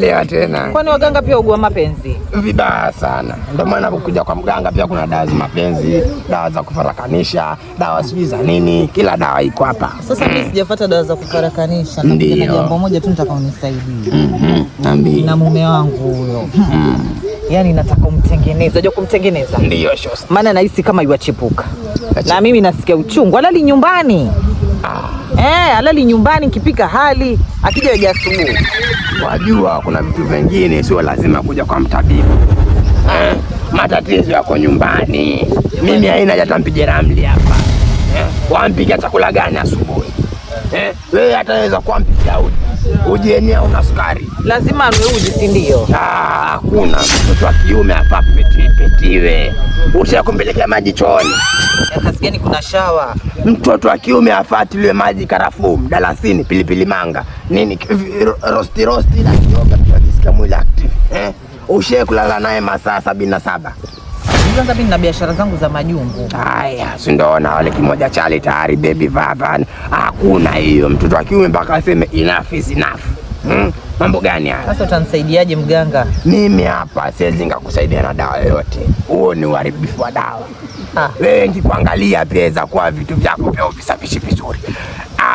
Leo tena. Kwani waganga pia ugua mapenzi? Vibaya sana. Ndio maana kuja kwa mganga pia kuna dawa za mapenzi, dawa za kufarakanisha, dawa sijui za nini, kila dawa iko hapa. Sasa mimi sijafuata dawa za kufarakanisha, na jambo moja tu nataka unisaidie. Naambia. Na mume wangu huyo. Yaani nataka umtengeneze. Unajua kumtengeneza? Ndio shosti. Maana nahisi kama yuachipuka. Na mimi nasikia uchungu. Alali nyumbani. Alali nyumbani kipika hali, akija yaje asubuhi. Wajua kuna vitu vingine sio lazima kuja kwa mtabibu. Matatizo yako nyumbani. Mimi haina haja tampige ramli hapa. Wampikia chakula gani asubuhi? Wewe ataweza kuampikia uji yenyewe una sukari. Lazima awe uji, si ndio? Hakuna mtoto wa kiume hapa petiwe. Ushakumpelekea maji chooni. Kazi gani kuna shawa? Mtoto wa kiume afuatiliwe maji, karafuu, mdalasini, pilipili manga, nini rosti na yoga tunajisikia mwili active. Ushaye kulala naye masaa 77. Sasa mimi na biashara zangu za majungu. Haya, si ndio na wale kimoja chali tayari baby vava. Hakuna hiyo, mtoto wa kiume mpaka aseme enough is enough. Mambo gani haya? Sasa utanisaidiaje mganga? Mimi hapa siwezi ngakusaidia na dawa yoyote. Huo ni uharibifu wa dawa. Wewe nikikuangalia pia kwa vitu vyako pia uvisafishi vizuri.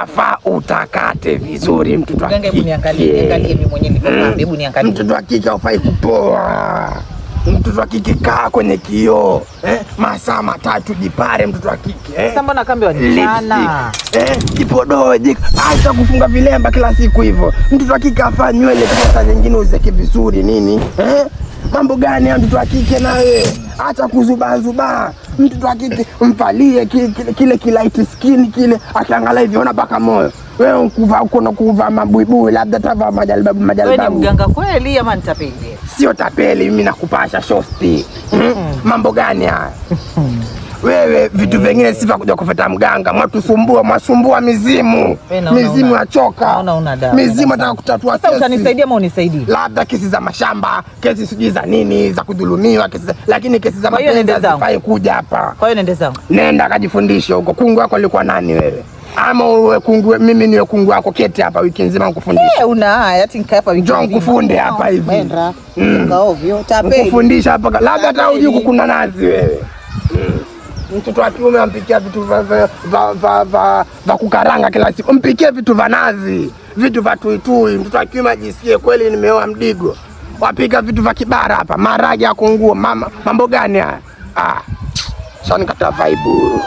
Afa utakate vizuri mtoto wa kike. Hebu niangalie mimi mwenyewe nilivyofanya. Hebu niangalie. Mtoto wa kike hufai kupoa. Mtoto wa kike kaa kwenye kioo. Masaa 3 jipare mtoto wa kike. Sasa mbona kambi wanichana? Kipodoje. Acha kufunga vilemba kila siku hivyo. Mtoto wa kike afaa nywele kama nyingine uzeke vizuri nini? Mambo gani ya mtoto wa kike nawe? Acha kuzuba. Mtoto wa kike mvalie kile light skin kile, akiangalia hivi ona baka moyo. Wewe ukuvaa mabuibui, labda tavaa majalbabu. Wewe ni mganga kweli ama nitapeli? Sio tapeli, mimi nakupasha shosti. Mambo gani haya? Wewe vitu vingine sifa kuja kufuata mganga, mwasumbua mizimu. Mizimu achoka. Mizimu ataka kutatua. Sasa utanisaidia ama unisaidie? Labda kesi za mashamba, kesi sijui za nini, za kudhulumiwa, lakini kesi za mapenzi hazifai kuja hapa. Kwa hiyo nende zangu. Nenda kajifundishe huko. Kungu wako alikuwa nani wewe? Ama uwe kungu, mimi niwe kungu wako, keti hapa wiki nzima nikufundishe. Una haya ati nikaa hapa wiki nzima. Njoo nikufunde hapa hivi. Nenda. Ovyo, tapeli. Nikufundisha hapa. Labda hata hujui kukuna nazi wewe. Mtoto wa kiume ampikia vitu va kukaranga kila siku. Mpikie vitu vya nazi, vitu vya tuitui. Mtoto wa kiume ajisikie kweli nimeoa mdigo. Wapika vitu vya kibara hapa, maragi ya kunguo. Mambo gani haya? Sasa nikata vibe.